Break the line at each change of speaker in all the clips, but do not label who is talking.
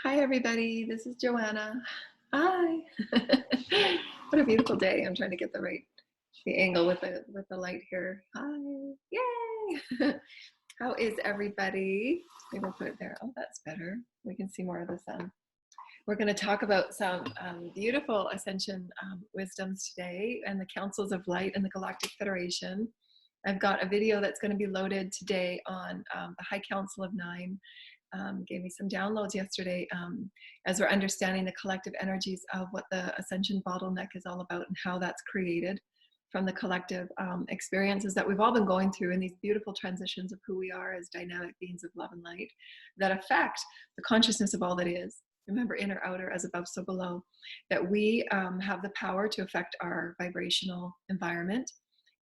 Hi, everybody. This is Joanna. Hi. What a beautiful day. I'm trying to get the angle with the light here. Hi. Yay. How is everybody? Maybe we'll put it there. Oh, that's better. We can see more of the sun. We're going to talk about some beautiful Ascension wisdoms today and the Councils of Light and the Galactic Federation. I've got a video that's going to be loaded today on the High Council of Nine. Gave me some downloads yesterday as we're understanding the collective energies of what the Ascension bottleneck is all about and how that's created from the collective experiences that we've all been going through in these beautiful transitions of who we are as dynamic beings of love and light that affect the consciousness of all that is. Remember, inner, outer, as above, so below, that we have the power to affect our vibrational environment.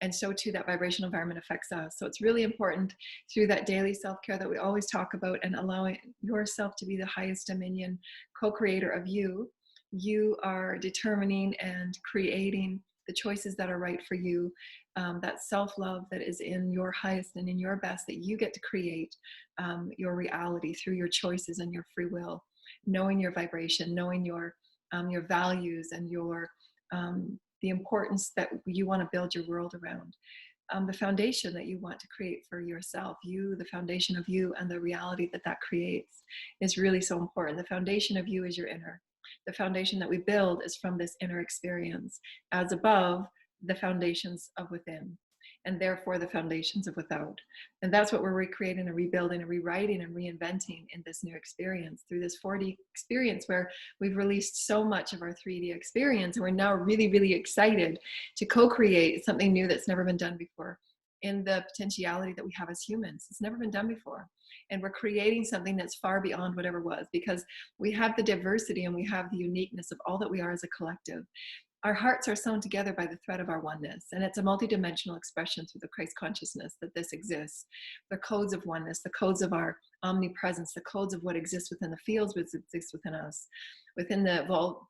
And so too, that vibrational environment affects us. So it's really important through that daily self-care that we always talk about and allowing yourself to be the highest dominion co-creator of you. You are determining and creating the choices that are right for you. That self-love that is in your highest and in your best, that you get to create your reality through your choices and your free will, knowing your vibration, knowing your values and your the importance that you want to build your world around. The foundation that you want to create for yourself, you, the foundation of you and the reality that that creates is really so important. The foundation of you is your inner. The foundation that we build is from this inner experience, as above the foundations of within, and therefore the foundations of without. And that's what we're recreating and rebuilding and rewriting and reinventing in this new experience through this 4D experience where we've released so much of our 3D experience. And we're now really, really excited to co-create something new that's never been done before in the potentiality that we have as humans. It's never been done before. And we're creating something that's far beyond whatever was, because we have the diversity and we have the uniqueness of all that we are as a collective. Our hearts are sewn together by the thread of our oneness, and it's a multidimensional expression through the Christ consciousness that this exists. The codes of oneness, the codes of our omnipresence, the codes of what exists within the fields, which exists within us, within the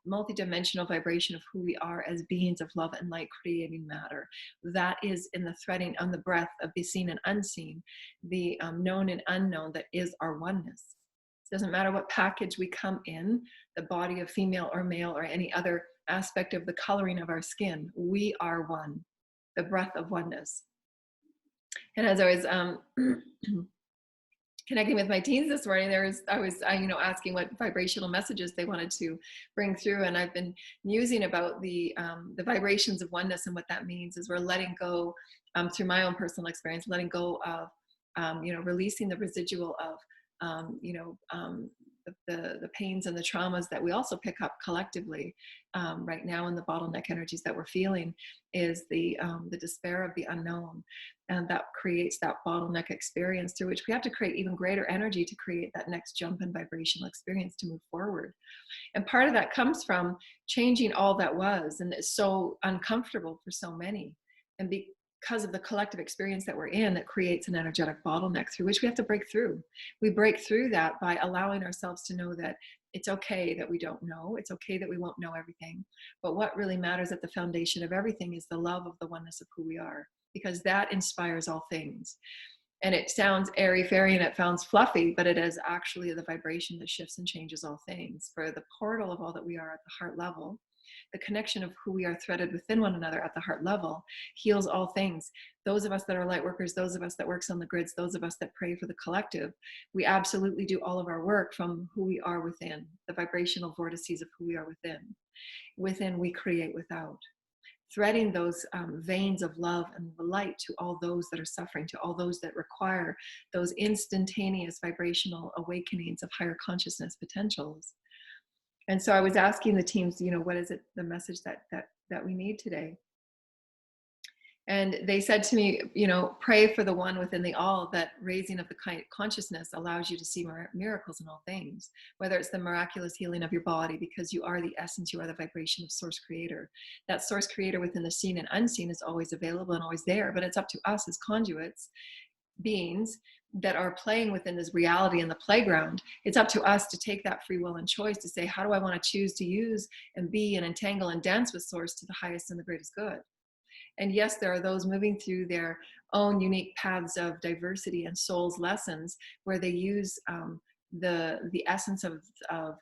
multidimensional vibration of who we are as beings of love and light creating matter. That is in the threading on the breath of the seen and unseen, the known and unknown that is our oneness. It doesn't matter what package we come in, the body of female or male or any other aspect of the coloring of our skin, we are one, the breath of oneness. And as I was connecting with my teens this morning, I was asking what vibrational messages they wanted to bring through, and I've been musing about the vibrations of oneness, and what that means is we're letting go through my own personal experience, letting go of releasing the residual of the pains and the traumas that we also pick up collectively right now in the bottleneck energies that we're feeling, is the despair of the unknown. And that creates that bottleneck experience through which we have to create even greater energy to create that next jump in vibrational experience to move forward. And part of that comes from changing all that was, and it's so uncomfortable for so many. And because of the collective experience that we're in, that creates an energetic bottleneck through which we have to break through. We break through that by allowing ourselves to know that it's okay that we don't know. It's okay that we won't know everything. But what really matters at the foundation of everything is the love of the oneness of who we are, because that inspires all things. And it sounds airy-fairy and it sounds fluffy, but it is actually the vibration that shifts and changes all things. For the portal of all that we are at the heart level, the connection of who we are threaded within one another at the heart level heals all things. Those of us that are light workers, those of us that works on the grids, those of us that pray for the collective, we absolutely do all of our work from who we are within, the vibrational vortices of who we are within. Within, we create without. Threading those veins of love and light to all those that are suffering, to all those that require those instantaneous vibrational awakenings of higher consciousness potentials. And so I was asking the teams, what is it, the message that we need today? And they said to me, pray for the one within the all, that raising of the consciousness allows you to see miracles in all things, whether it's the miraculous healing of your body, because you are the essence, you are the vibration of source creator. That source creator within the seen and unseen is always available and always there, but it's up to us as conduits, beings that are playing within this reality in the playground. It's up to us to take that free will and choice to say, how do I want to choose to use and be and entangle and dance with source to the highest and the greatest good? And yes, there are those moving through their own unique paths of diversity and soul's lessons where they use the essence of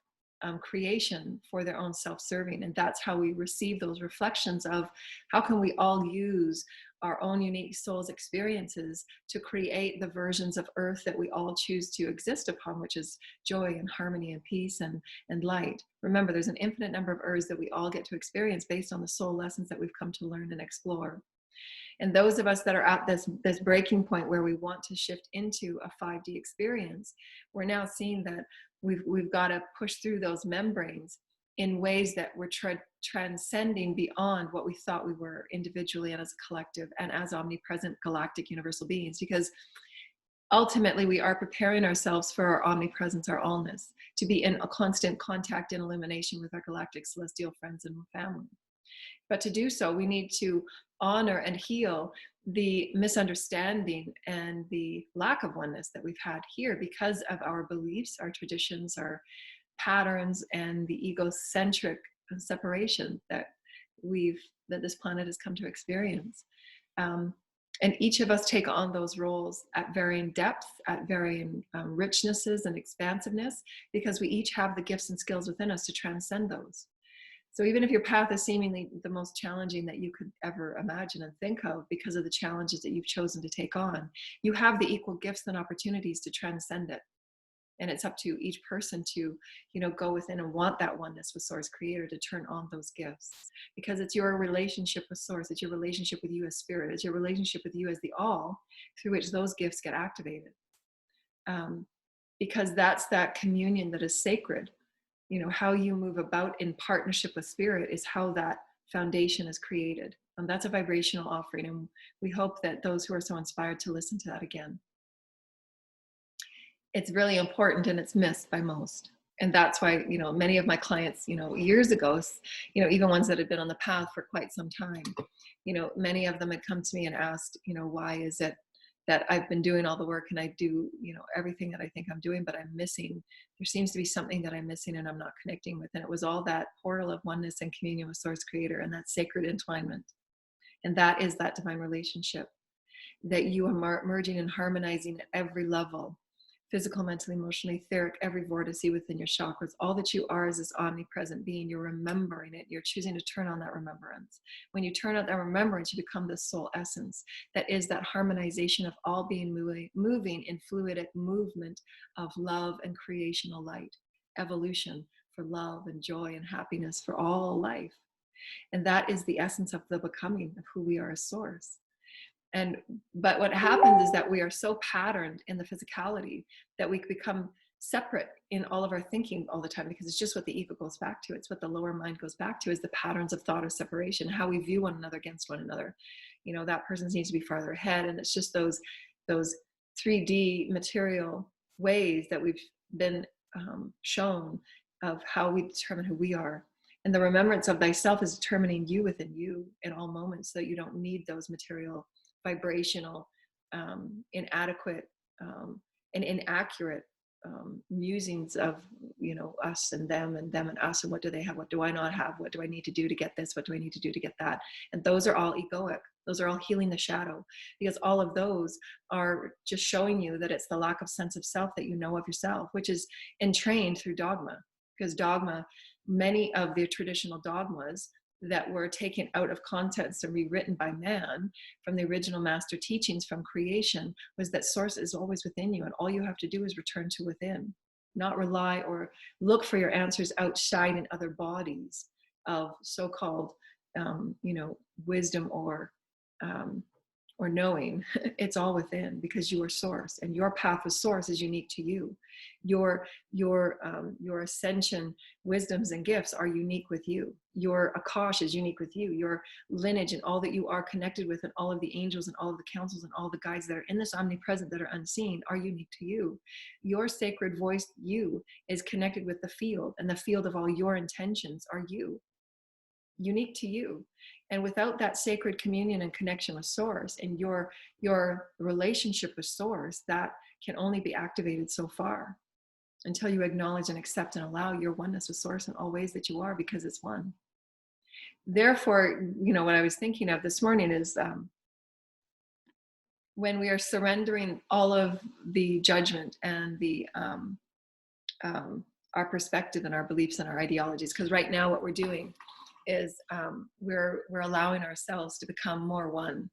creation for their own self-serving. And that's how we receive those reflections of how can we all use our own unique soul's experiences to create the versions of earth that we all choose to exist upon, which is joy and harmony and peace and light. Remember, there's an infinite number of earths that we all get to experience based on the soul lessons that we've come to learn and explore. And those of us that are at this breaking point where we want to shift into a 5D experience, we're now seeing that we've got to push through those membranes in ways that we're transcending beyond what we thought we were individually and as a collective and as omnipresent galactic universal beings. Because ultimately we are preparing ourselves for our omnipresence, our allness, to be in a constant contact and illumination with our galactic celestial friends and family. But to do so, we need to honor and heal the misunderstanding and the lack of oneness that we've had here because of our beliefs, our traditions, our patterns, and the egocentric separation that this planet has come to experience. And each of us take on those roles at varying depths, at varying richnesses and expansiveness, because we each have the gifts and skills within us to transcend those. So even if your path is seemingly the most challenging that you could ever imagine and think of because of the challenges that you've chosen to take on, you have the equal gifts and opportunities to transcend it. And it's up to each person to, go within and want that oneness with Source Creator to turn on those gifts. Because it's your relationship with Source, it's your relationship with you as Spirit, it's your relationship with you as the All through which those gifts get activated. Because that's that communion that is sacred. How you move about in partnership with Spirit is how that foundation is created. And that's a vibrational offering. And we hope that those who are so inspired to listen to that again. It's really important and it's missed by most. And that's why, many of my clients, years ago, even ones that had been on the path for quite some time, many of them had come to me and asked, why is it that I've been doing all the work and I do, everything that I think I'm doing, but I'm missing. There seems to be something that I'm missing and I'm not connecting with. And it was all that portal of oneness and communion with Source Creator and that sacred entwinement. And that is that divine relationship that you are merging and harmonizing at every level. Physical, mental, emotionally, etheric, every vortice within your chakras. All that you are is this omnipresent being. You're remembering it. You're choosing to turn on that remembrance. When you turn on that remembrance, you become the soul essence. That is that harmonization of all being moving in fluidic movement of love and creational light. Evolution for love and joy and happiness for all life. And that is the essence of the becoming of who we are as Source. But what happens is that we are so patterned in the physicality that we become separate in all of our thinking all the time, because it's just what the ego goes back to. It's what the lower mind goes back to, is the patterns of thought of separation, how we view one another against one another. That person needs to be farther ahead. And it's just those 3D material ways that we've been shown of how we determine who we are. And the remembrance of thyself is determining you within you in all moments, so that you don't need those material, vibrational, inadequate, and inaccurate musings of, us and them and us, and what do they have, what do I not have, what do I need to do to get this, what do I need to do to get that. And those are all egoic. Those are all healing the shadow, because all of those are just showing you that it's the lack of sense of self that you know of yourself, which is entrained through dogma. Because dogma, many of the traditional dogmas that were taken out of context and rewritten by man from the original master teachings from creation, was that Source is always within you, and all you have to do is return to within, not rely or look for your answers outside in other bodies of so-called wisdom or knowing. It's all within, because you are Source, and your path with Source is unique to you. Your ascension wisdoms and gifts are unique with you. Your Akash is unique with you. Your lineage and all that you are connected with, and all of the angels and all of the councils and all the guides that are in this omnipresent that are unseen, are unique to you. Your sacred voice, you, is connected with the field, and the field of all your intentions are you, unique to you. And without that sacred communion and connection with Source and your relationship with Source, that can only be activated so far, until you acknowledge and accept and allow your oneness with Source in all ways that you are, because it's one. Therefore, what I was thinking of this morning is when we are surrendering all of the judgment and the our perspective and our beliefs and our ideologies. Because right now what we're doing is we're allowing ourselves to become more one.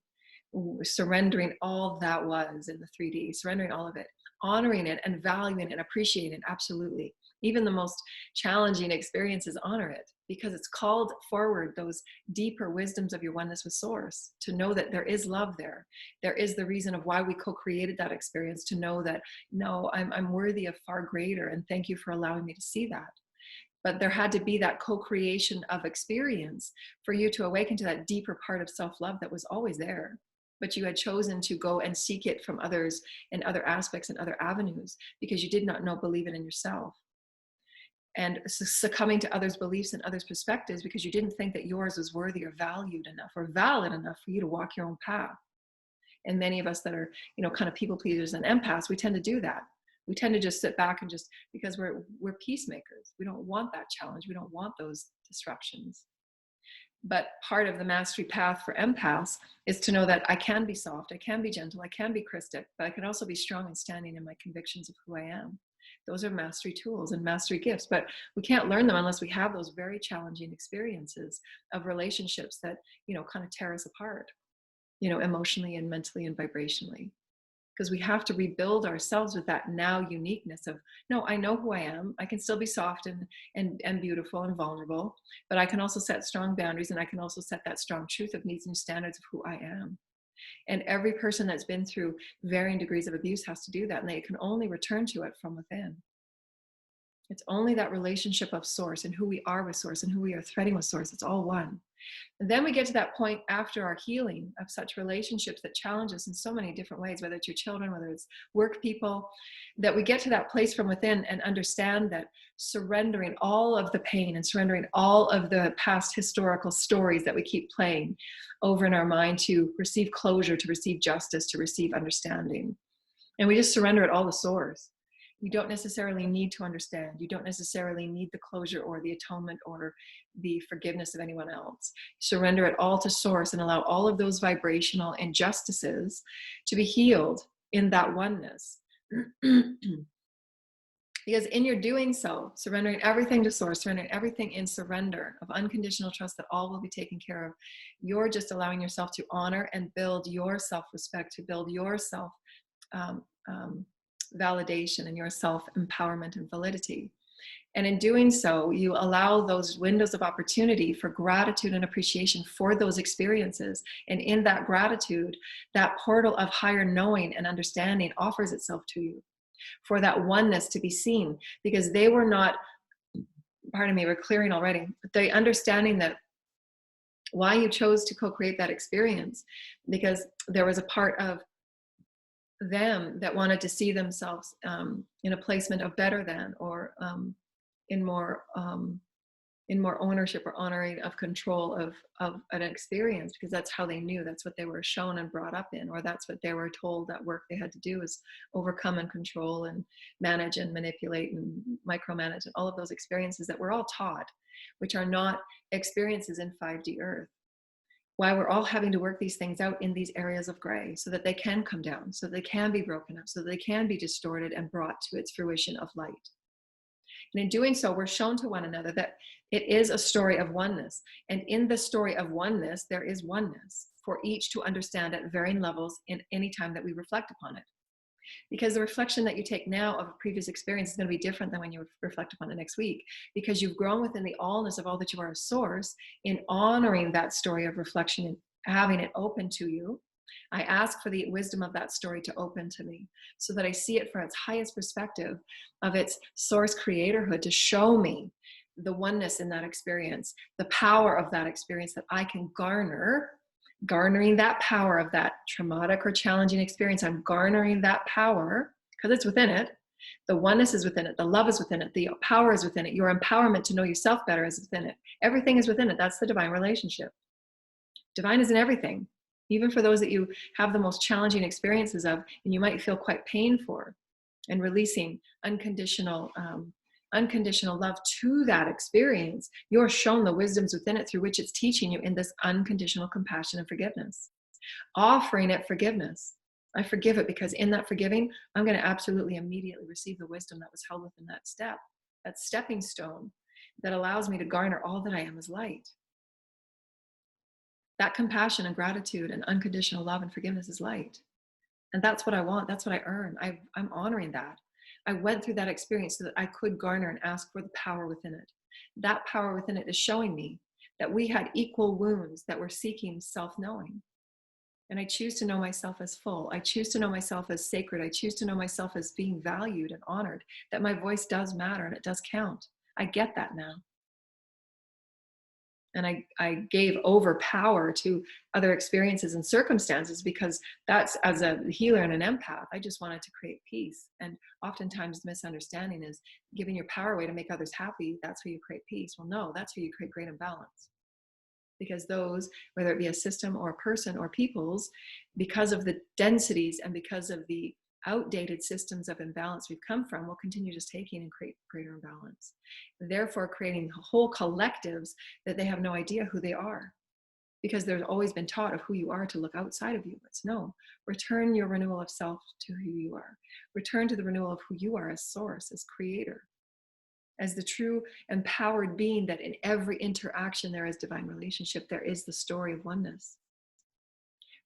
We're surrendering all that was in the 3D, surrendering all of it, honoring it and valuing it and appreciating it. Absolutely. Even the most challenging experiences, honor it, because it's called forward those deeper wisdoms of your oneness with source, to know that there is love there. There is the reason of why we co-created that experience, to know that, no, I'm worthy of far greater, and thank you for allowing me to see that. But there had to be that co-creation of experience for you to awaken to that deeper part of self-love that was always there. But you had chosen to go and seek it from others in other aspects and other avenues because you did not know, believe it in yourself. And succumbing to others' beliefs and others' perspectives because you didn't think that yours was worthy or valued enough or valid enough for you to walk your own path. And many of us that are, kind of people pleasers and empaths, we tend to do that. We tend to just sit back and just, because we're peacemakers. We don't want that challenge. We don't want those disruptions. But part of the mastery path for empaths is to know that I can be soft, I can be gentle, I can be Christic, but I can also be strong and standing in my convictions of who I am. Those are mastery tools and mastery gifts, but we can't learn them unless we have those very challenging experiences of relationships that, kind of tear us apart, emotionally and mentally and vibrationally. Because we have to rebuild ourselves with that now uniqueness of, no, I know who I am. I can still be soft and beautiful and vulnerable, but I can also set strong boundaries, and I can also set that strong truth of needs and standards of who I am. And every person that's been through varying degrees of abuse has to do that, and they can only return to it from within. It's only that relationship of source and who we are with source and who we are threading with source. It's all one. And then we get to that point after our healing of such relationships that challenge us in so many different ways, whether it's your children, whether it's work people, that we get to that place from within and understand that surrendering all of the pain and surrendering all of the past historical stories that we keep playing over in our mind to receive closure, to receive justice, to receive understanding. And we just surrender it all to source. You don't necessarily need to understand. You don't necessarily need the closure or the atonement or the forgiveness of anyone else. Surrender it all to source and allow all of those vibrational injustices to be healed in that oneness. Because in your doing so, surrendering everything to source, surrendering everything in surrender of unconditional trust that all will be taken care of, you're just allowing yourself to honor and build your self-respect, to build your self validation and your self-empowerment and validity. And in doing so, you allow those windows of opportunity for gratitude and appreciation for those experiences. And in that gratitude, that portal of higher knowing and understanding offers itself to you for that oneness to be seen, because they were not, pardon me, we're clearing already, but the understanding that why you chose to co-create that experience, because there was a part of them that wanted to see themselves in a placement of better than, or in more ownership or honoring of control of an experience, because that's how they knew, that's what they were shown and brought up in, or that's what they were told that work they had to do is overcome and control and manage and manipulate and micromanage, and all of those experiences that we're all taught, which are not experiences in 5D earth. Why we're all having to work these things out in these areas of gray, so that they can come down, so they can be broken up, so they can be distorted and brought to its fruition of light. And in doing so, we're shown to one another that it is a story of oneness. And in the story of oneness, there is oneness for each to understand at varying levels in any time that we reflect upon it. Because the reflection that you take now of a previous experience is going to be different than when you reflect upon it next week, because you've grown within the allness of all that you are as source in honoring that story of reflection and having it open to you. I ask for the wisdom of that story to open to me, so that I see it from its highest perspective of its source creatorhood, to show me the oneness in that experience, the power of that experience that I can garnering that power of that traumatic or challenging experience. I'm garnering that power because it's within it. The oneness is within it. The love is within it. The power is within it. Your empowerment to know yourself better is within it. Everything is within it. That's the divine relationship. Divine is in everything, even for those that you have the most challenging experiences of, and you might feel quite pain for, and releasing unconditional love to that experience. You're shown the wisdoms within it through which it's teaching you in this unconditional compassion and forgiveness, offering it forgiveness. I forgive it because in that forgiving, I'm going to absolutely immediately receive the wisdom that was held within that step, that stepping stone that allows me to garner all that I am as light. That compassion and gratitude and unconditional love and forgiveness is light. And that's what I want. That's what I earn. I'm honoring that. I went through that experience so that I could garner and ask for the power within it. That power within it is showing me that we had equal wounds that were seeking self-knowing. And I choose to know myself as full. I choose to know myself as sacred. I choose to know myself as being valued and honored, that my voice does matter and it does count. I get that now. And I gave over power to other experiences and circumstances because that's, as a healer and an empath, I just wanted to create peace. And oftentimes the misunderstanding is giving your power away to make others happy. That's how you create peace. Well, no, that's how you create great imbalance. Because those, whether it be a system or a person or peoples, because of the densities and because of the outdated systems of imbalance we've come from, will continue just taking and create greater imbalance. Therefore, creating whole collectives that they have no idea who they are. Because there's always been taught of who you are to look outside of you. It's no, return your renewal of self to who you are. Return to the renewal of who you are as source, as creator, as the true empowered being that in every interaction there is divine relationship, there is the story of oneness.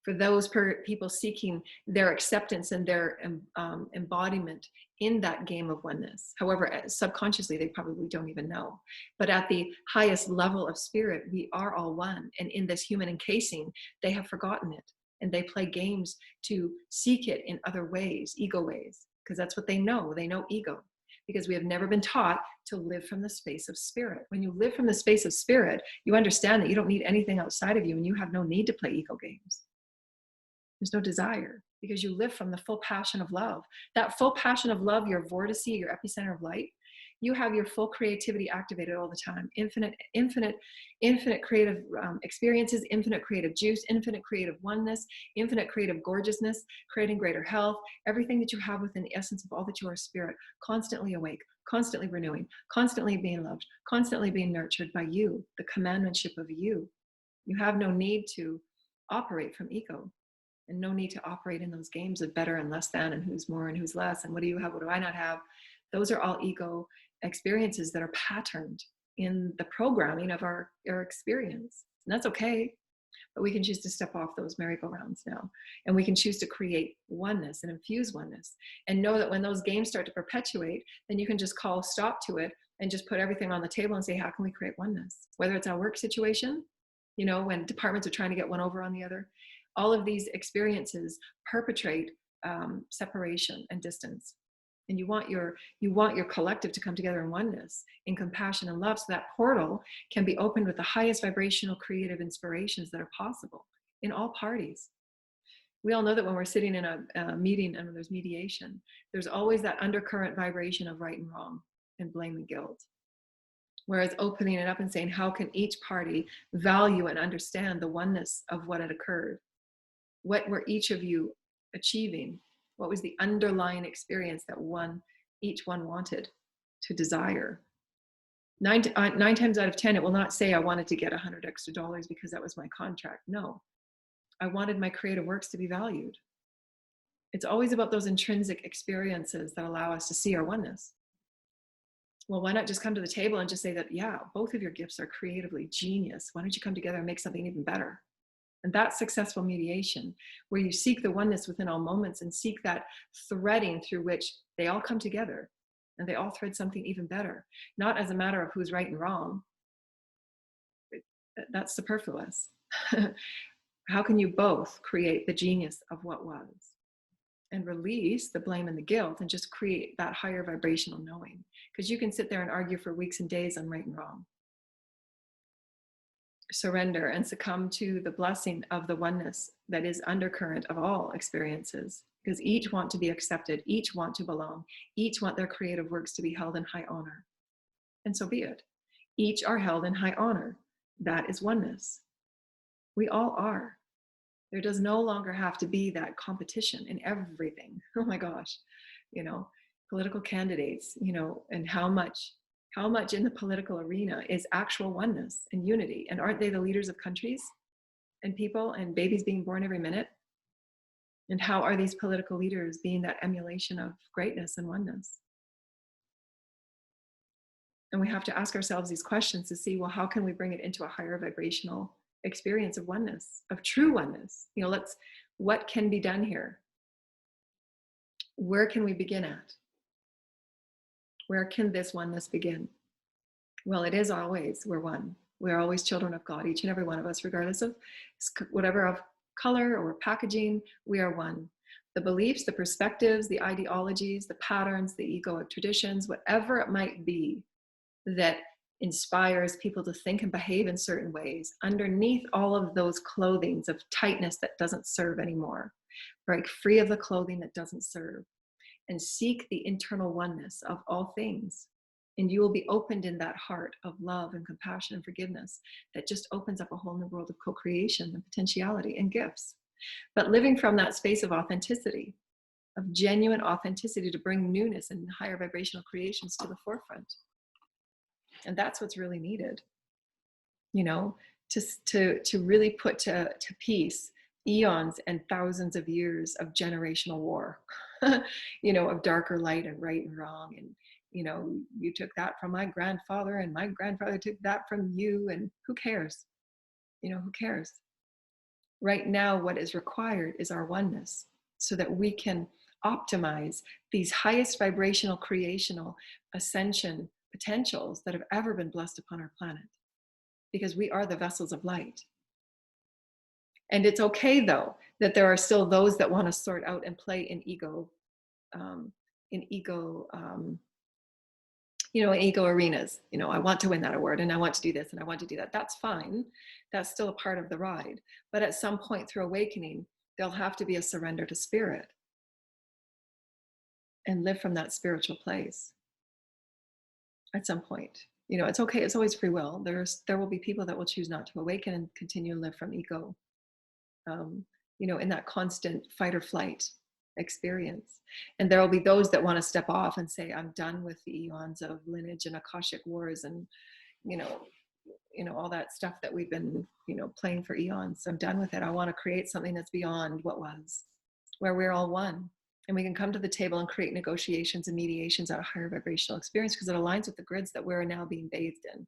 For those people seeking their acceptance and their embodiment in that game of oneness, however, subconsciously they probably don't even know. But at the highest level of spirit, we are all one. And in this human encasing, they have forgotten it. And they play games to seek it in other ways, ego ways, because that's what they know. They know ego. Because we have never been taught to live from the space of spirit. When you live from the space of spirit, you understand that you don't need anything outside of you and you have no need to play ego games. There's no desire because you live from the full passion of love. That full passion of love, your vortice, your epicenter of light, you have your full creativity activated all the time. Infinite creative experiences, infinite creative juice, infinite creative oneness, infinite creative gorgeousness, creating greater health, everything that you have within the essence of all that you are spirit, constantly awake, constantly renewing, constantly being loved, constantly being nurtured by you, the commandmentship of you. You have no need to operate from ego. And no need to operate in those games of better and less than and who's more and who's less and what do you have, what do I not have. Those are all ego experiences that are patterned in the programming of our experience. And that's okay. But we can choose to step off those merry-go-rounds now. And we can choose to create oneness and infuse oneness. And know that when those games start to perpetuate, then you can just call stop to it and just put everything on the table and say, how can we create oneness? Whether it's our work situation, when departments are trying to get one over on the other. All of these experiences perpetrate separation and distance. And you want your collective to come together in oneness, in compassion and love, so that portal can be opened with the highest vibrational creative inspirations that are possible in all parties. We all know that when we're sitting in a meeting and when there's mediation, there's always that undercurrent vibration of right and wrong and blame and guilt. Whereas opening it up and saying, how can each party value and understand the oneness of what had occurred? What were each of you achieving? What was the underlying experience that each one wanted to desire? Nine times out of 10, it will not say I wanted to get $100 extra because that was my contract. No, I wanted my creative works to be valued. It's always about those intrinsic experiences that allow us to see our oneness. Well, why not just come to the table and just say that, yeah, both of your gifts are creatively genius. Why don't you come together and make something even better? And that's successful mediation, where you seek the oneness within all moments and seek that threading through which they all come together and they all thread something even better, not as a matter of who's right and wrong. That's superfluous. How can you both create the genius of what was and release the blame and the guilt and just create that higher vibrational knowing? Because you can sit there and argue for weeks and days on right and wrong. Surrender and succumb to the blessing of the oneness that is undercurrent of all experiences, because each want to be accepted, each want to belong, each want their creative works to be held in high honor. And so be it. Each are held in high honor. That is oneness. We all are. There does no longer have to be that competition in everything. Oh my gosh, political candidates, and how much in the political arena is actual oneness and unity? And aren't they the leaders of countries and people and babies being born every minute? And how are these political leaders being that emulation of greatness and oneness? And we have to ask ourselves these questions to see, well, how can we bring it into a higher vibrational experience of oneness, of true oneness? You know, what can be done here? Where can we begin at? Where can this oneness begin? Well, it is always, we're one. We're always children of God, each and every one of us, regardless of whatever of color or packaging, we are one. The beliefs, the perspectives, the ideologies, the patterns, the egoic traditions, whatever it might be that inspires people to think and behave in certain ways, underneath all of those clothings of tightness that doesn't serve anymore, break free of the clothing that doesn't serve and seek the internal oneness of all things. And you will be opened in that heart of love and compassion and forgiveness that just opens up a whole new world of co-creation and potentiality and gifts. But living from that space of authenticity, of genuine authenticity, to bring newness and higher vibrational creations to the forefront. And that's what's really needed, you know, to really put to peace eons and thousands of years of generational war, you know, of darker light and right and wrong. And, you know, you took that from my grandfather and my grandfather took that from you, and who cares? You know, who cares? Right now, what is required is our oneness so that we can optimize these highest vibrational creational ascension potentials that have ever been blessed upon our planet, because we are the vessels of light. And it's okay, though, that there are still those that want to sort out and play in ego, you know, in ego arenas. You know, I want to win that award and I want to do this and I want to do that. That's fine. That's still a part of the ride. But at some point through awakening, there'll have to be a surrender to spirit and live from that spiritual place. At some point, you know, it's okay. It's always free will. There will be people that will choose not to awaken and continue to live from ego, you know, in that constant fight or flight experience. And there will be those that want to step off and say, I'm done with the eons of lineage and Akashic wars and, you know, all that stuff that we've been, you know, playing for eons. I'm done with it. I want to create something that's beyond what was, where we're all one. And we can come to the table and create negotiations and mediations at a higher vibrational experience, because it aligns with the grids that we're now being bathed in,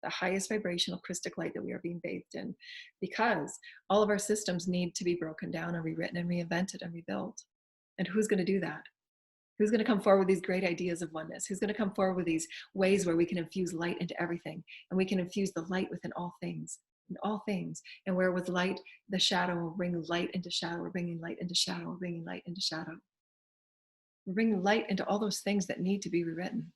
the highest vibrational crystal light that we are being bathed in, because all of our systems need to be broken down and rewritten and reinvented and rebuilt. And who's going to do that? Who's going to come forward with these great ideas of oneness? Who's going to come forward with these ways where we can infuse light into everything, and we can infuse the light within all things, in all things. And where with light, the shadow will bring light into shadow. We're bringing light into shadow. We're bringing light into shadow. We're bringing light into all those things that need to be rewritten.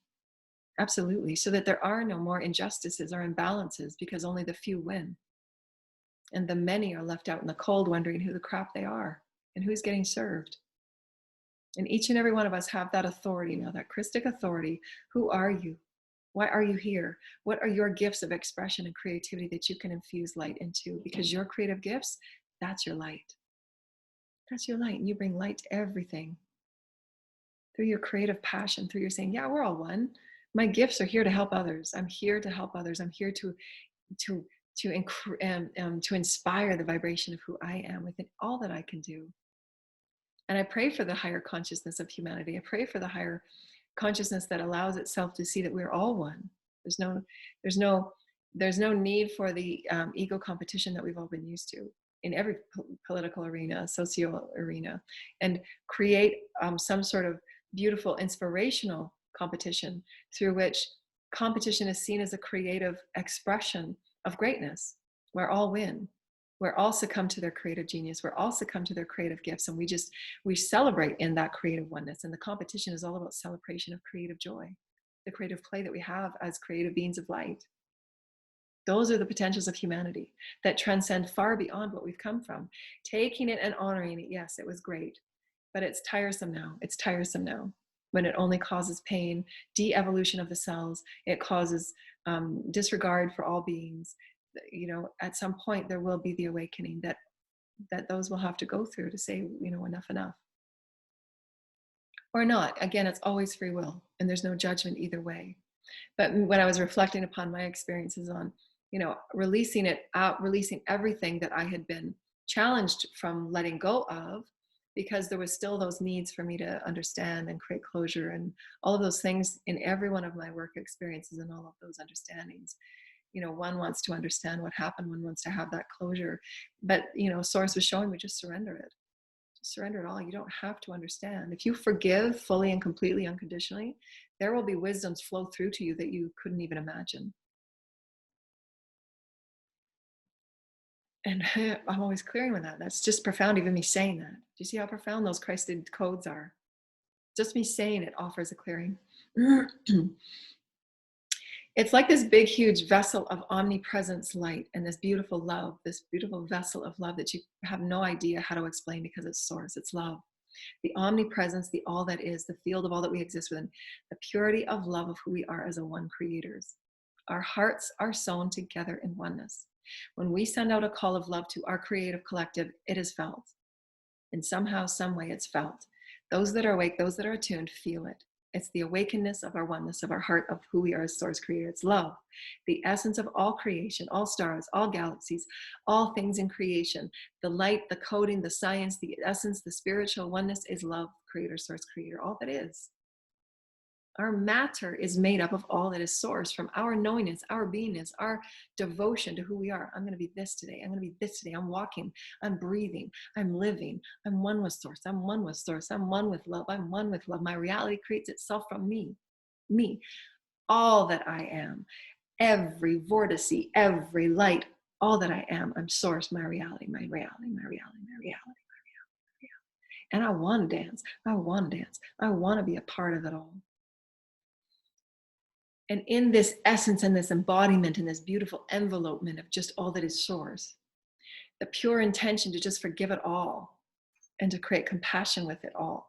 Absolutely. So that there are no more injustices or imbalances, because only the few win. And the many are left out in the cold, wondering who the crap they are and who's getting served. And each and every one of us have that authority now, that Christic authority. Who are you? Why are you here? What are your gifts of expression and creativity that you can infuse light into? Because your creative gifts, that's your light. That's your light. And you bring light to everything. Through your creative passion, through your saying, yeah, we're all one. My gifts are here to help others. I'm here to help others. I'm here to inspire the vibration of who I am within all that I can do. And I pray for the higher consciousness of humanity. I pray for the higher consciousness that allows itself to see that we're all one. There's no need for the ego competition that we've all been used to in every political arena, socio arena, and create some sort of beautiful, inspirational competition through which competition is seen as a creative expression of greatness, where all win, where all succumb to their creative genius, where all succumb to their creative gifts, and we celebrate in that creative oneness. And the competition is all about celebration of creative joy, the creative play that we have as creative beings of light. Those are the potentials of humanity that transcend far beyond what we've come from. Taking it and honoring it, yes, it was great, but it's tiresome now. It's tiresome now when it only causes pain, de-evolution of the cells. It causes disregard for all beings. You know, at some point there will be the awakening that those will have to go through to say, you know, enough. Or not. Again, it's always free will, and there's no judgment either way. But when I was reflecting upon my experiences on, you know, releasing it out, releasing everything that I had been challenged from letting go of, because there was still those needs for me to understand and create closure and all of those things in every one of my work experiences and all of those understandings. One wants to understand what happened, one wants to have that closure. But, Source was showing me, just surrender it. Just surrender it all. You don't have to understand. If you forgive fully and completely, unconditionally, there will be wisdoms flow through to you that you couldn't even imagine. And I'm always clearing with that. That's just profound, even me saying that. Do you see how profound those Christed codes are? Just me saying it offers a clearing. It's like this big, huge vessel of omnipresence light and this beautiful love, this beautiful vessel of love that you have no idea how to explain because it's source, it's love. The omnipresence, the all that is, the field of all that we exist within, the purity of love of who we are as a one creators. Our hearts are sewn together in oneness. When we send out a call of love to our creative collective, it is felt. And somehow, some way it's felt. Those that are awake, those that are attuned, feel it. It's the awakeness of our oneness, of our heart, of who we are as source creator. It's love, the essence of all creation, all stars, all galaxies, all things in creation. The light, the coding, the science, the essence, the spiritual oneness is love, creator, source creator, all that is. Our matter is made up of all that is source, from our knowingness, our beingness, our devotion to who we are. I'm going to be this today. I'm going to be this today. I'm walking. I'm breathing. I'm living. I'm one with source. I'm one with source. I'm one with love. I'm one with love. My reality creates itself from me. Me. All that I am. Every vortice, every light, all that I am. I'm source, my reality, my reality, my reality, my reality, my reality. And I want to dance. I want to dance. I want to be a part of it all. And in this essence and this embodiment and this beautiful envelopement of just all that is source, the pure intention to just forgive it all and to create compassion with it all,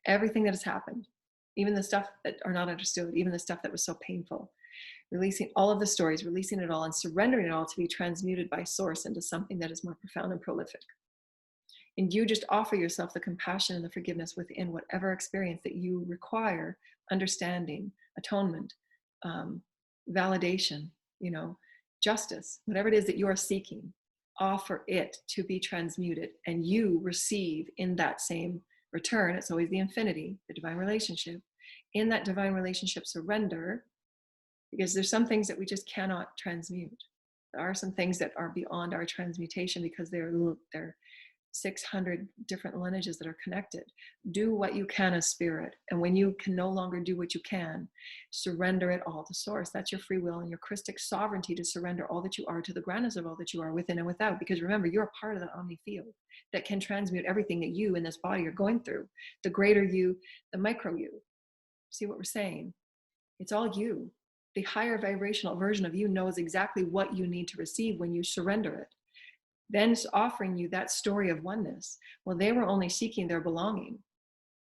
everything that has happened, even the stuff that are not understood, even the stuff that was so painful, releasing all of the stories, releasing it all and surrendering it all to be transmuted by source into something that is more profound and prolific. And you just offer yourself the compassion and the forgiveness within whatever experience that you require, understanding, atonement, validation, justice, whatever it is that you are seeking, offer it to be transmuted, and you receive in that same return. It's always the infinity, the divine relationship. In that divine relationship, surrender, because there's some things that we just cannot transmute. There are some things that are beyond our transmutation because they're 600 different lineages that are connected. Do what you can as spirit. And when you can no longer do what you can, surrender it all to source. That's your free will and your Christic sovereignty to surrender all that you are to the grandness of all that you are within and without. Because remember, you're a part of that omni field that can transmute everything that you in this body are going through. The greater you, the micro you. See what we're saying? It's all you. The higher vibrational version of you knows exactly what you need to receive when you surrender it. Then it's offering you that story of oneness. Well, they were only seeking their belonging.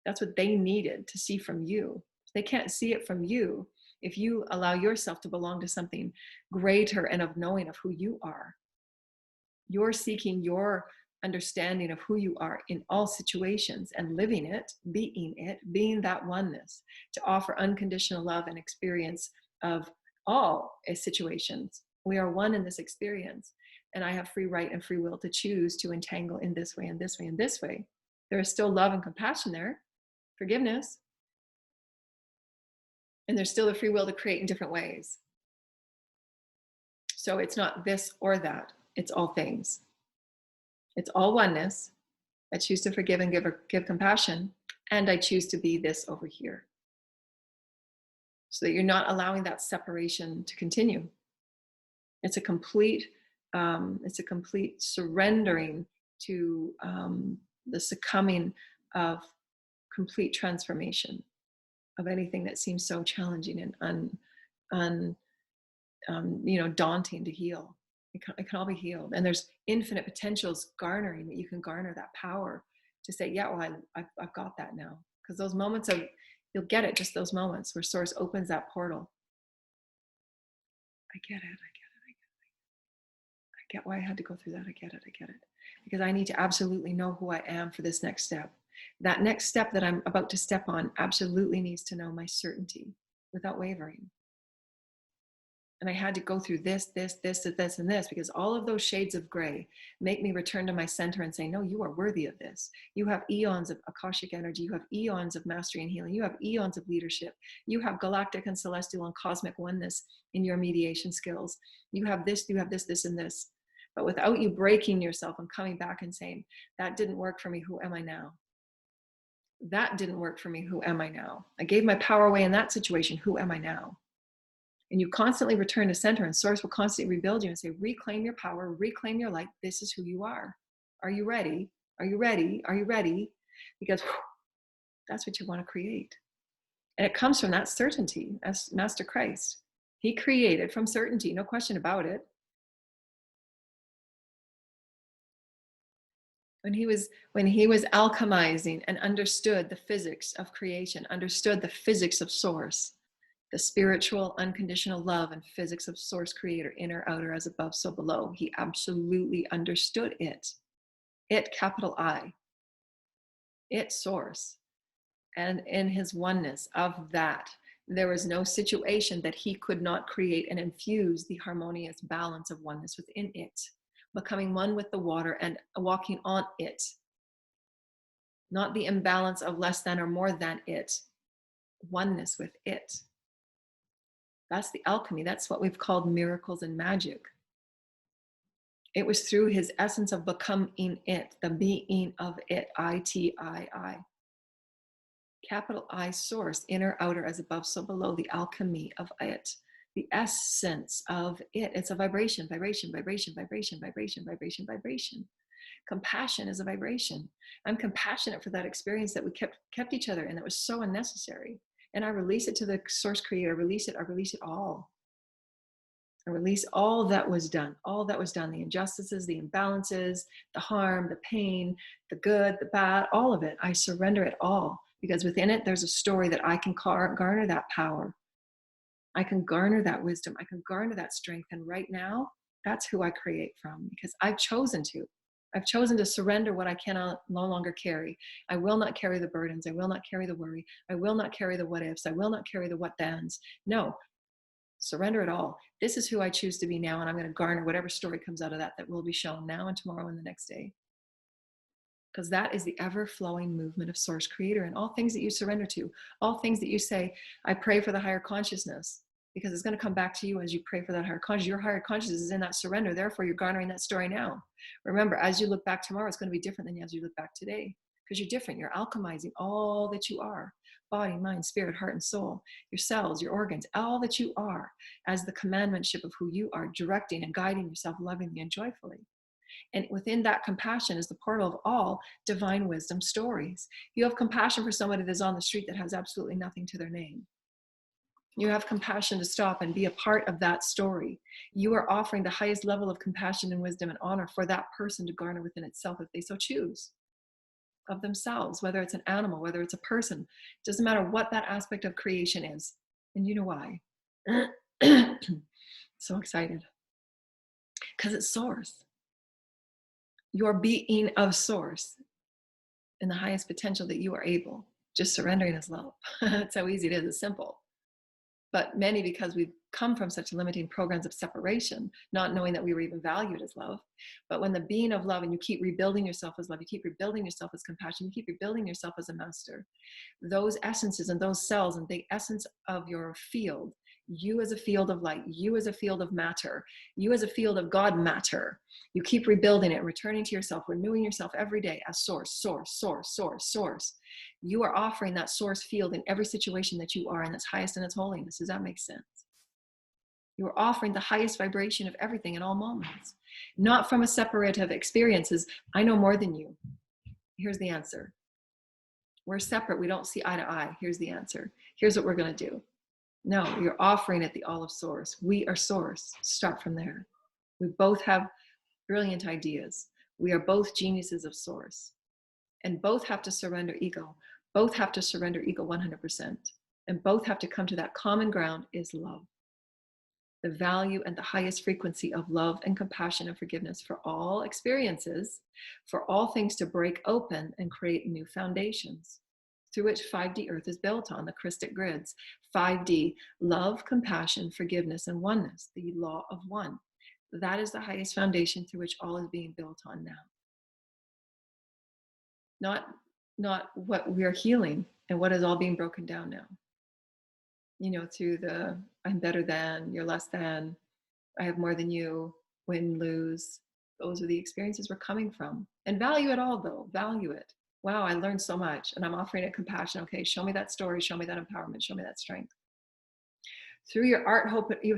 That's what they needed to see from you. They can't see it from you if you allow yourself to belong to something greater and of knowing of who you are. You're seeking your understanding of who you are in all situations and living it, being that oneness, to offer unconditional love and experience of all situations. We are one in this experience. And I have free right and free will to choose to entangle in this way and this way and this way. There is still love and compassion there, forgiveness. And there's still the free will to create in different ways. So it's not this or that, it's all things. It's all oneness. I choose to forgive and give compassion, and I choose to be this over here. So that you're not allowing that separation to continue. It's a complete surrendering to the succumbing of complete transformation of anything that seems so challenging and daunting to heal. It can all be healed, and there's infinite potentials garnering that you can garner that power to say, yeah, well, I've got that now. Because those moments of, you'll get it, just those moments where source opens that portal. I get it. I get why I had to go through that. I get it. Because I need to absolutely know who I am for this next step. That next step that I'm about to step on absolutely needs to know my certainty without wavering. And I had to go through this, and this, because all of those shades of gray make me return to my center and say, no, you are worthy of this. You have eons of Akashic energy. You have eons of mastery and healing. You have eons of leadership. You have galactic and celestial and cosmic oneness in your mediation skills. You have this, this, and this. But without you breaking yourself and coming back and saying, that didn't work for me, who am I now? That didn't work for me, who am I now? I gave my power away in that situation, who am I now? And you constantly return to center, and source will constantly rebuild you and say, reclaim your power, reclaim your light. This is who you are. Are you ready? Are you ready? Are you ready? Because that's what you want to create. And it comes from that certainty as Master Christ. He created from certainty, no question about it. When he was alchemizing and understood the physics of creation, understood the physics of source, the spiritual unconditional love and physics of source creator, inner, outer, as above, so below. He absolutely understood it. It, capital I. It, source. And in his oneness of that, there was no situation that he could not create and infuse the harmonious balance of oneness within it, becoming one with the water and walking on it. Not the imbalance of less than or more than it. Oneness with it. That's the alchemy. That's what we've called miracles and magic. It was through his essence of becoming it, the being of it, I-T-I-I. Capital I, source, inner, outer, as above, so below, the alchemy of it, the essence of it. It's a vibration, vibration, vibration, vibration, vibration, vibration, vibration. Compassion is a vibration. I'm compassionate for that experience that we kept each other in, that was so unnecessary. And I release it to the source creator, I release it all. I release all that was done, the injustices, the imbalances, the harm, the pain, the good, the bad, all of it. I surrender it all, because within it, there's a story that I can garner that power. I can garner that wisdom. I can garner that strength. And right now, that's who I create from, because I've chosen to. I've chosen to surrender what I cannot no longer carry. I will not carry the burdens. I will not carry the worry. I will not carry the what ifs. I will not carry the what thens. No, surrender it all. This is who I choose to be now, and I'm going to garner whatever story comes out of that will be shown now and tomorrow and the next day. Because that is the ever-flowing movement of source creator, and all things that you surrender to, all things that you say, I pray for the higher consciousness, because it's going to come back to you as you pray for that higher consciousness. Your higher consciousness is in that surrender. Therefore, you're garnering that story now. Remember, as you look back tomorrow, it's going to be different than as you look back today, because you're different. You're alchemizing all that you are. Body, mind, spirit, heart, and soul, your cells, your organs, all that you are as the commandmentship of who you are, directing and guiding yourself lovingly and joyfully. And within that compassion is the portal of all divine wisdom stories. You have compassion for somebody that's on the street that has absolutely nothing to their name. You have compassion to stop and be a part of that story. You are offering the highest level of compassion and wisdom and honor for that person to garner within itself if they so choose. Of themselves, whether it's an animal, whether it's a person, it doesn't matter what that aspect of creation is. And you know why? So excited. Because it's source. Your being of source in the highest potential that you are able. Just surrendering is love. That's how easy it is. It's simple. But many, because we've come from such limiting programs of separation, not knowing that we were even valued as love. But when the being of love, and you keep rebuilding yourself as love, you keep rebuilding yourself as compassion, you keep rebuilding yourself as a master, those essences and those cells and the essence of your field, you as a field of light, you as a field of matter, you as a field of God matter, you keep rebuilding it, returning to yourself, renewing yourself every day as source, source, source, source, source. You are offering that source field in every situation that you are in its highest and its holiness. Does that make sense? You are offering the highest vibration of everything in all moments, not from a separative experiences. I know more than you. Here's the answer. We're separate. We don't see eye to eye. Here's the answer. Here's what we're going to do. No, you're offering it the all of source. We are source. Start from there. We both have brilliant ideas. We are both geniuses of source. And both have to surrender ego. Both have to surrender ego 100%. And both have to come to that common ground is love. The value and the highest frequency of love and compassion and forgiveness for all experiences, for all things to break open and create new foundations. through which 5D Earth is built on, the Christic grids. 5D, love, compassion, forgiveness, and oneness, the law of one. That is the highest foundation through which all is being built on now. Not what we are healing and what is all being broken down now. You know, through the I'm better than, you're less than, I have more than you, win, lose. Those are the experiences we're coming from. And value it all though, value it. Wow, I learned so much and I'm offering it compassion. Okay, show me that story, show me that empowerment, show me that strength. Through your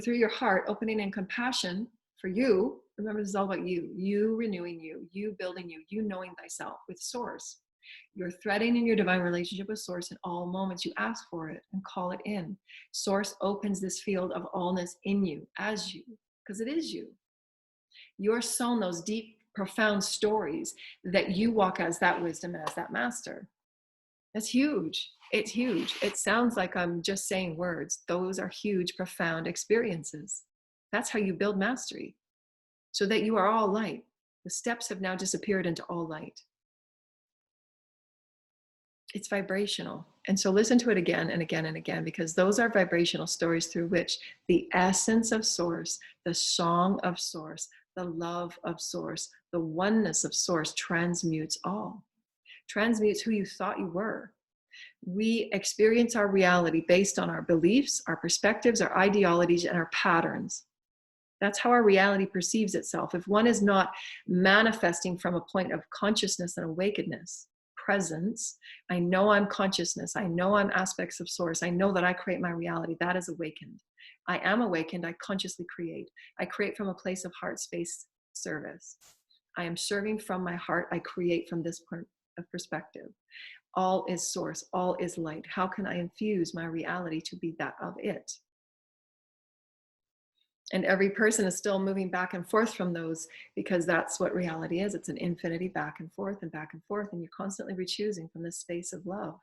through your heart, opening in compassion for you. Remember, this is all about you renewing you building you knowing thyself with source. You're threading in your divine relationship with source in all moments. You ask for it and call it in. Source opens this field of allness in you, as you, because it is you. You're sown those deep, profound stories that you walk as that wisdom, as that master. That's huge. It's huge. It sounds like I'm just saying words. Those are huge, profound experiences. That's how you build mastery, so that you are all light. The steps have now disappeared into all light. It's vibrational. And so listen to it again and again and again, because those are vibrational stories through which the essence of source, the song of source, the love of source, the oneness of source transmutes all. Transmutes who you thought you were. We experience our reality based on our beliefs, our perspectives, our ideologies, and our patterns. That's how our reality perceives itself. If one is not manifesting from a point of consciousness and awakenedness, presence, I know I'm consciousness, I know I'm aspects of source, I know that I create my reality, that is awakened. I am awakened, I consciously create. I create from a place of heart space service. I am serving from my heart, I create from this point of perspective. All is source, all is light. How can I infuse my reality to be that of it? And every person is still moving back and forth from those, because that's what reality is. It's an infinity back and forth and back and forth, and you're constantly re-choosing from this space of love.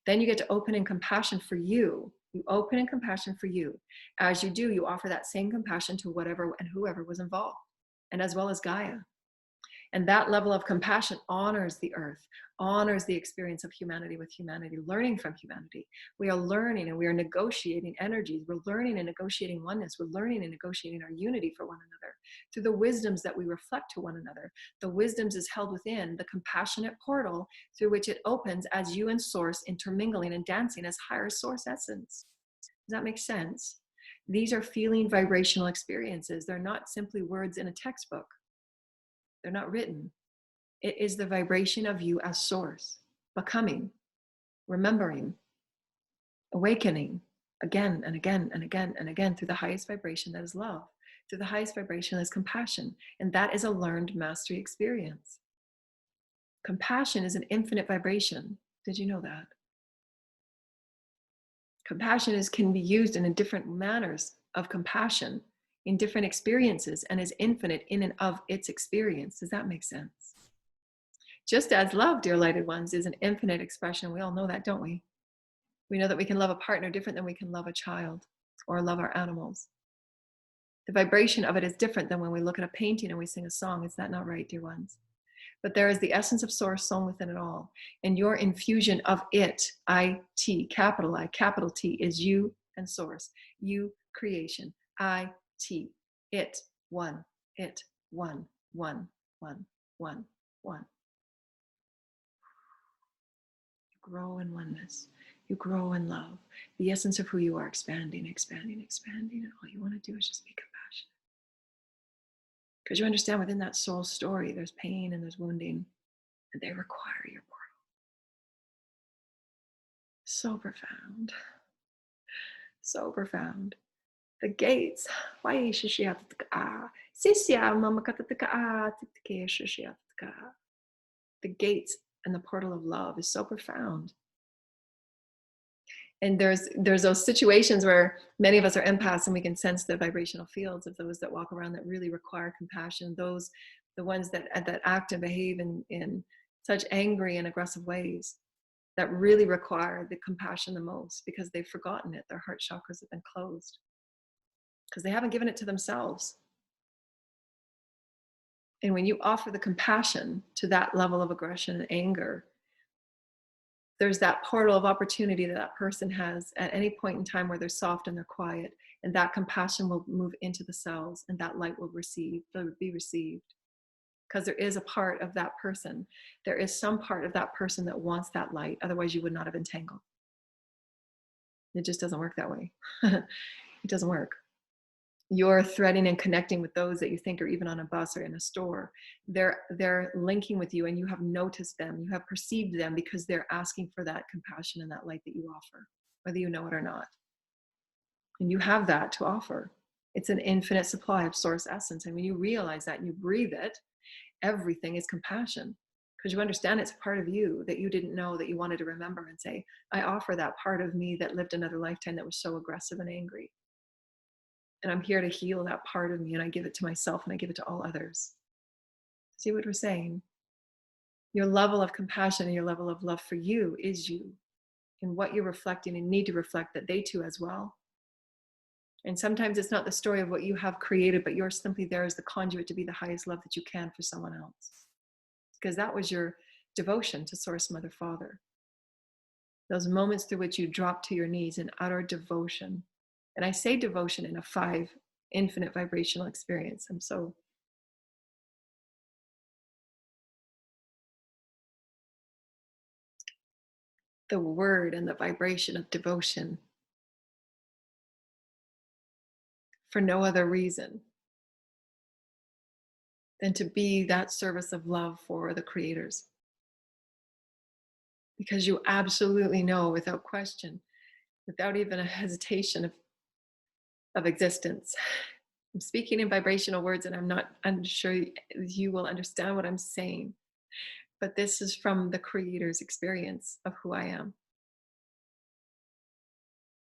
Then you get to open in compassion for you. You open in compassion for you. As you do, you offer that same compassion to whatever and whoever was involved, and as well as Gaia. And that level of compassion honors the earth, honors the experience of humanity with humanity, learning from humanity. We are learning and we are negotiating energies. We're learning and negotiating oneness. We're learning and negotiating our unity for one another through the wisdoms that we reflect to one another. The wisdoms is held within the compassionate portal through which it opens as you and source intermingling and dancing as higher source essence. Does that make sense? These are feeling vibrational experiences. They're not simply words in a textbook. They're not written. It is the vibration of you as source, becoming, remembering, awakening again and again and again and again through the highest vibration that is love, through the highest vibration that is compassion. And that is a learned mastery experience. Compassion is an infinite vibration. Did you know that? Compassion can be used in different manners of compassion, in different experiences, and is infinite in and of its experience. Does that make sense? Just as love, dear lighted ones, is an infinite expression. We all know that, don't we? We know that we can love a partner different than we can love a child or love our animals. The vibration of it is different than when we look at a painting and we sing a song. Is that not right, dear ones? But there is the essence of source sown within it all. And your infusion of it, I-T, capital I, capital T, is you and source. You, creation. I-T, it, one, one, one, one, one, one. You grow in oneness. You grow in love. The essence of who you are expanding, expanding, expanding. And all you want to do is just be compassionate. Because you understand within that soul story, there's pain and there's wounding, and they require your portal. So profound. So profound. The gates. The gates and the portal of love is so profound. And there's those situations where many of us are empaths and we can sense the vibrational fields of those that walk around that really require compassion. Those, the ones that act and behave in such angry and aggressive ways, that really require the compassion the most, because they've forgotten it. Their heart chakras have been closed because they haven't given it to themselves. And when you offer the compassion to that level of aggression and anger, there's that portal of opportunity that that person has at any point in time where they're soft and they're quiet, and that compassion will move into the cells, and that light will be received. Because there is a part of that person, there is some part of that person that wants that light, otherwise you would not have entangled. It just doesn't work that way. It doesn't work. You're threading and connecting with those that you think are even on a bus or in a store. They're linking with you, and you have noticed them, you have perceived them, because they're asking for that compassion and that light that you offer, whether you know it or not. And you have that to offer. It's an infinite supply of source essence. And when you realize that and you breathe it, everything is compassion, because you understand it's a part of you that you didn't know, that you wanted to remember and say, I offer that part of me that lived another lifetime that was so aggressive and angry. And I'm here to heal that part of me, and I give it to myself and I give it to all others. See what we're saying? Your level of compassion and your level of love for you is you, and what you're reflecting and need to reflect that they too as well. And sometimes it's not the story of what you have created, but you're simply there as the conduit to be the highest love that you can for someone else. Because that was your devotion to Source Mother Father. Those moments through which you drop to your knees in utter devotion. And I say devotion in a 5 infinite vibrational experience. The word and the vibration of devotion, for no other reason than to be that service of love for the creators. Because you absolutely know without question, without even a hesitation of existence. I'm speaking in vibrational words, and I'm sure you will understand what I'm saying. But this is from the Creator's experience of who I am.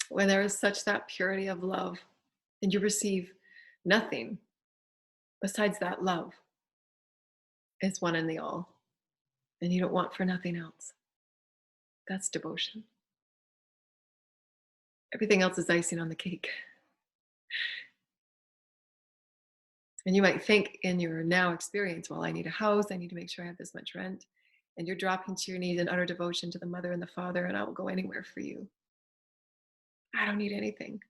When there is such that purity of love, and you receive nothing besides that love, it's one and the all. And you don't want for nothing else. That's devotion. Everything else is icing on the cake. And you might think in your now experience, well, I need a house, I need to make sure I have this much rent. And you're dropping to your knees in utter devotion to the Mother and the Father, and I will go anywhere for you. I don't need anything.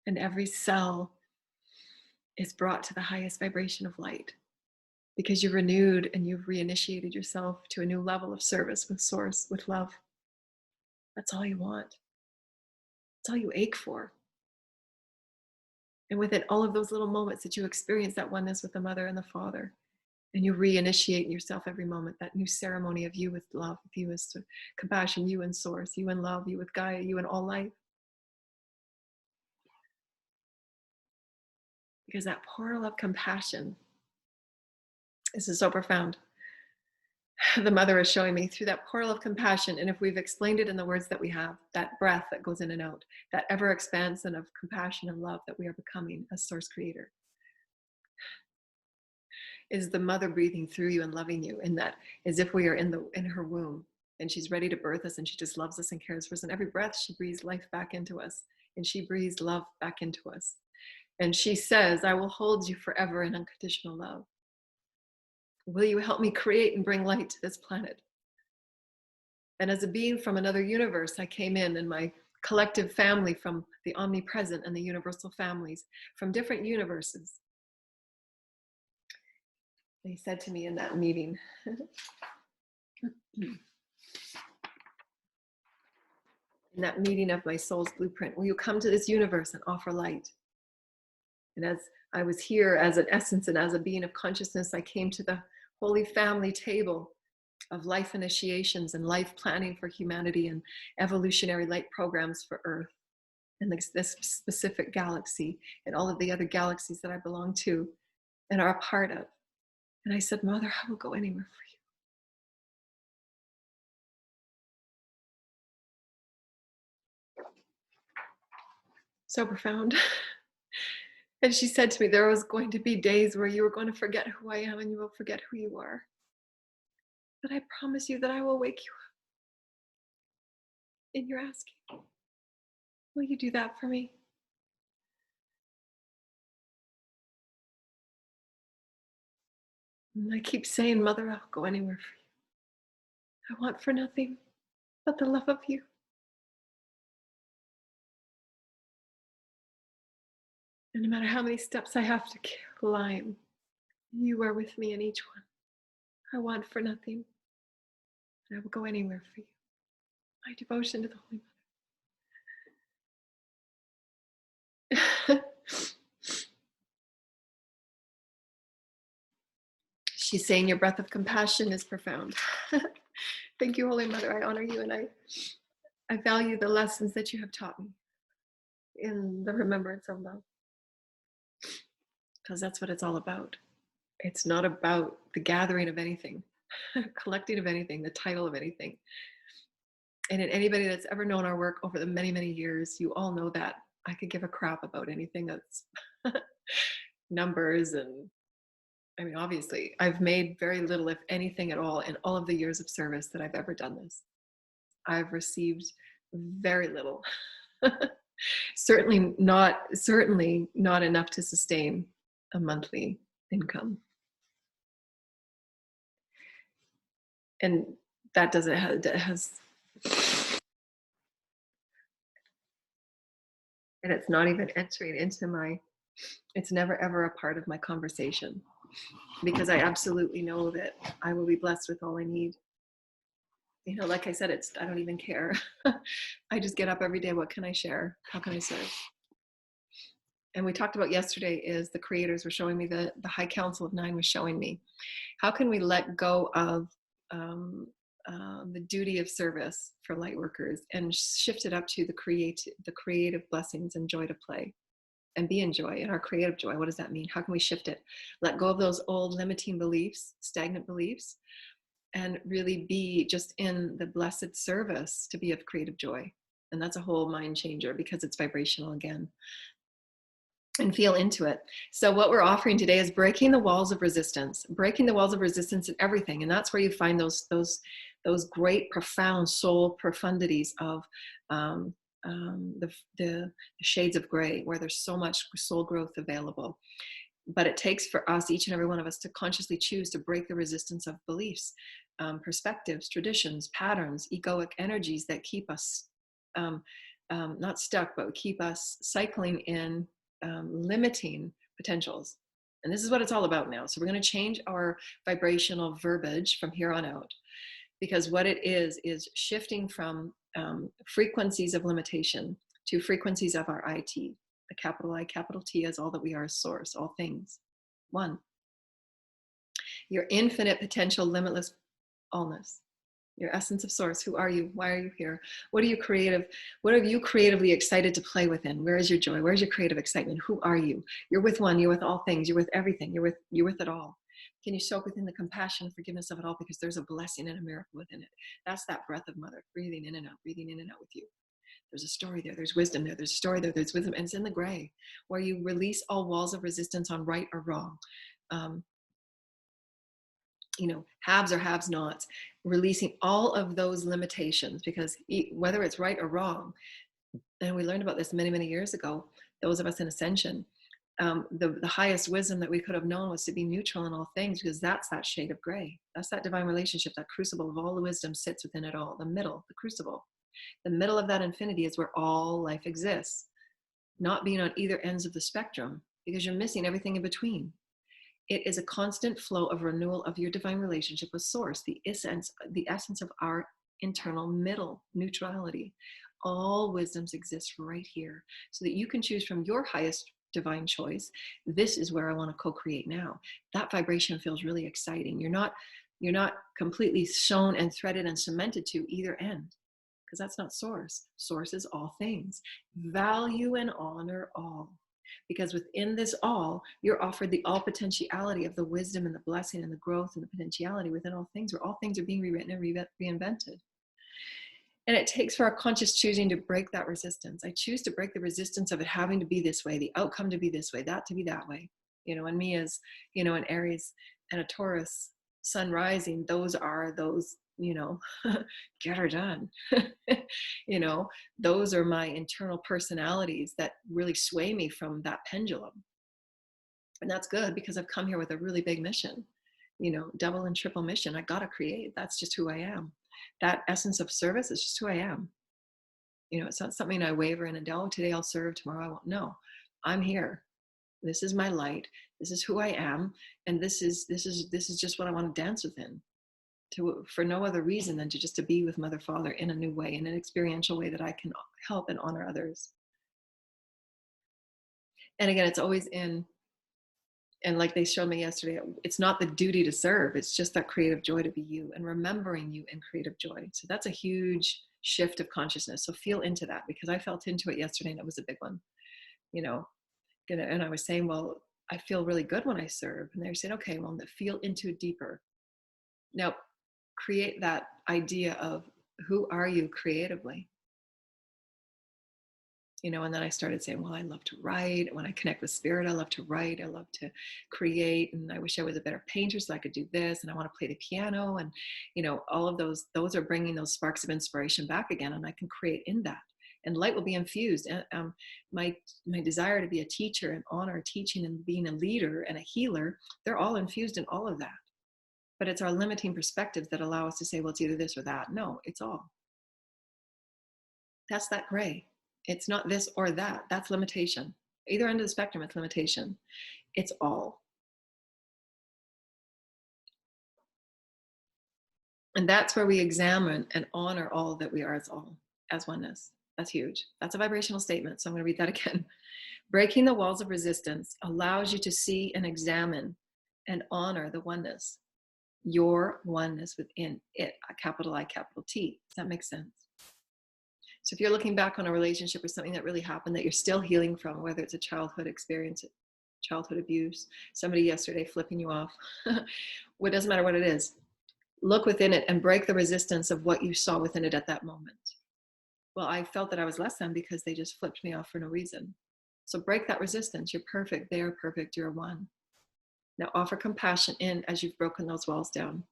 And every cell is brought to the highest vibration of light, because you've renewed and you've reinitiated yourself to a new level of service with Source, with love. That's all you want. That's all you ache for. And within all of those little moments that you experience that oneness with the Mother and the Father, and you reinitiate yourself every moment, that new ceremony of you with love, with you with compassion, you in Source, you in love, you with Gaia, you in all life. Because that portal of compassion, this is so profound. The Mother is showing me through that portal of compassion, and if we've explained it in the words that we have, that breath that goes in and out, that ever expansion of compassion and love that we are becoming as Source Creator, is the Mother breathing through you and loving you, in that as if we are in her womb, and she's ready to birth us, and she just loves us and cares for us, and every breath she breathes life back into us, and she breathes love back into us, and she says, I will hold you forever in unconditional love. Will you help me create and bring light to this planet? And as a being from another universe, I came in my collective family from the omnipresent and the universal families from different universes. They said to me in that meeting, in that meeting of my soul's blueprint, will you come to this universe and offer light? And as I was here as an essence and as a being of consciousness, I came to the Holy Family table of life initiations and life planning for humanity and evolutionary light programs for Earth and this specific galaxy and all of the other galaxies that I belong to and are a part of. And I said, Mother, I will go anywhere for you. So profound. And she said to me, there was going to be days where you were going to forget who I am and you will forget who you are. But I promise you that I will wake you up. And you're asking, will you do that for me? And I keep saying, Mother, I'll go anywhere for you. I want for nothing but the love of you. And no matter how many steps I have to climb, you are with me in each one. I want for nothing, and I will go anywhere for you. My devotion to the Holy Mother. She's saying your breath of compassion is profound. Thank you, Holy Mother. I honor you, and I value the lessons that you have taught me in the remembrance of love, because that's what it's all about. It's not about the gathering of anything, collecting of anything, the title of anything. And in anybody that's ever known our work over the many, many years, you all know that I could give a crap about anything that's numbers. And I mean, obviously, I've made very little, if anything at all, in all of the years of service that I've ever done this. I've received very little. Certainly not enough to sustain a monthly income. And that doesn't have, that has, and it's not even entering into my, it's never ever a part of my conversation, because I absolutely know that I will be blessed with all I need. You know, like I said, I don't even care. I just get up every day. What can I share? How can I serve? And we talked about yesterday is the creators were showing me, the High Council of Nine was showing me, how can we let go of the duty of service for light workers and shift it up to the creative blessings and joy to play and be in joy, and our creative joy. What does that mean? How can we shift it? Let go of those old limiting beliefs, stagnant beliefs, and really be just in the blessed service to be of creative joy. And that's a whole mind changer, because it's vibrational again. And feel into it. So what we're offering today is breaking the walls of resistance in everything. And that's where you find those great, profound soul profundities of the shades of gray, where there's so much soul growth available. But it takes for us, each and every one of us, to consciously choose to break the resistance of beliefs, perspectives, traditions, patterns, egoic energies that keep us not stuck, but keep us cycling in limiting potentials. And this is what it's all about now. So we're going to change our vibrational verbiage from here on out, because what it is shifting from frequencies of limitation to frequencies of our IT. The capital I, capital T, as all that we are is source, all things. One. Your infinite potential, limitless allness. Your essence of source. Who are you? Why are you here? What are you creatively excited to play within? Where is your joy? Where's your creative excitement? Who are you? You're with one, you're with all things, you're with everything, you're with it all. Can you soak within the compassion and forgiveness of it all? Because there's a blessing and a miracle within it. That's that breath of Mother, breathing in and out with you. There's a story there, there's wisdom there, there's a story there, there's wisdom, and it's in the gray, where you release all walls of resistance on right or wrong. Haves or haves nots, releasing all of those limitations, because whether it's right or wrong, and we learned about this many, many years ago, those of us in Ascension, the highest wisdom that we could have known was to be neutral in all things, because that's that shade of gray. That's that divine relationship, that crucible of all the wisdom sits within it all. The middle, the crucible. The middle of that infinity is where all life exists, not being on either ends of the spectrum, because you're missing everything in between. It is a constant flow of renewal of your divine relationship with Source, the essence of our internal middle, neutrality. All wisdoms exist right here, so that you can choose from your highest divine choice. This is where I want to co-create now. That vibration feels really exciting. You're not completely sewn and threaded and cemented to either end, because that's not Source. Source is all things. Value and honor all. Because within this all, you're offered the all potentiality of the wisdom and the blessing and the growth and the potentiality within all things, where all things are being rewritten and reinvented. And it takes for our conscious choosing to break that resistance. I choose to break the resistance of it having to be this way, the outcome to be this way, that to be that way. And me as, an Aries and a Taurus sun rising, those get her done. Those are my internal personalities that really sway me from that pendulum. And that's good, because I've come here with a really big mission, double and triple mission. I got to create. That's just who I am. That essence of service is just who I am. You know, it's not something I waver in and oh, today I'll serve, tomorrow I won't. No, I'm here. This is my light. This is who I am, and this is just what I want to dance within. For no other reason than to just to be with Mother Father in a new way, in an experiential way that I can help and honor others. And again, it's always in, and like they showed me yesterday, it's not the duty to serve, it's just that creative joy to be you and remembering you in creative joy. So that's a huge shift of consciousness. So feel into that, because I felt into it yesterday and it was a big one, you know. And I was saying, well, I feel really good when I serve. And they said, okay, well, feel into it deeper. Now, create that idea of who are you creatively? You know, and then I started saying, well, I love to write. When I connect with spirit, I love to write. I love to create. And I wish I was a better painter so I could do this. And I want to play the piano. And, you know, all of those are bringing those sparks of inspiration back again. And I can create in that. And light will be infused. And my desire to be a teacher and honor teaching and being a leader and a healer, they're all infused in all of that. But it's our limiting perspectives that allow us to say, well, it's either this or that. No, it's all. That's that gray. It's not this or that. That's limitation. Either end of the spectrum, it's limitation. It's all. And that's where we examine and honor all that we are as all, as oneness. That's huge. That's a vibrational statement. So I'm going to read that again. Breaking the walls of resistance allows you to see and examine and honor the oneness. Your oneness within it, a capital I, capital T. Does that make sense? So if you're looking back on a relationship or something that really happened that you're still healing from, whether it's a childhood experience, childhood abuse, somebody yesterday flipping you off, it doesn't matter what it is. Look within it and break the resistance of what you saw within it at that moment. Well, I felt that I was less than because they just flipped me off for no reason. So break that resistance. You're perfect. They are perfect. You're one. Now offer compassion in as you've broken those walls down.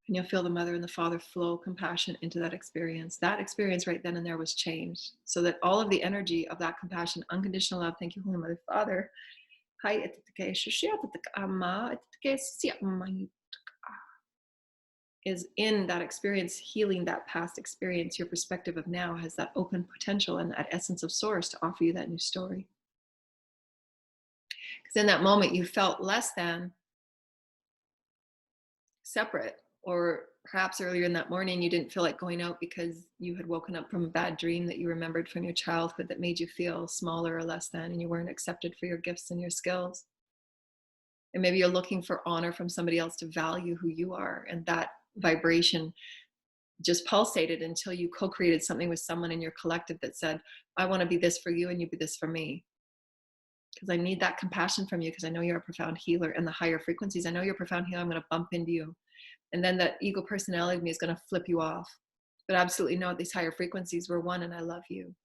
And you'll feel the mother and the father flow compassion into that experience. That experience right then and there was changed. So that all of the energy of that compassion, unconditional love, thank you, Holy Mother, Father, is in that experience, healing that past experience. Your perspective of now has that open potential and that essence of source to offer you that new story. Because in that moment, you felt less than, separate, or perhaps earlier in that morning you didn't feel like going out because you had woken up from a bad dream that you remembered from your childhood that made you feel smaller or less than, and you weren't accepted for your gifts and your skills. And maybe you're looking for honor from somebody else to value who you are, and that vibration just pulsated until you co-created something with someone in your collective that said, I want to be this for you and you be this for me, because I need that compassion from you, because I know you're a profound healer. And the higher frequencies, I know you're a profound healer, I'm going to bump into you. And then that ego personality of me is going to flip you off. But absolutely no, these higher frequencies, we're one and I love you.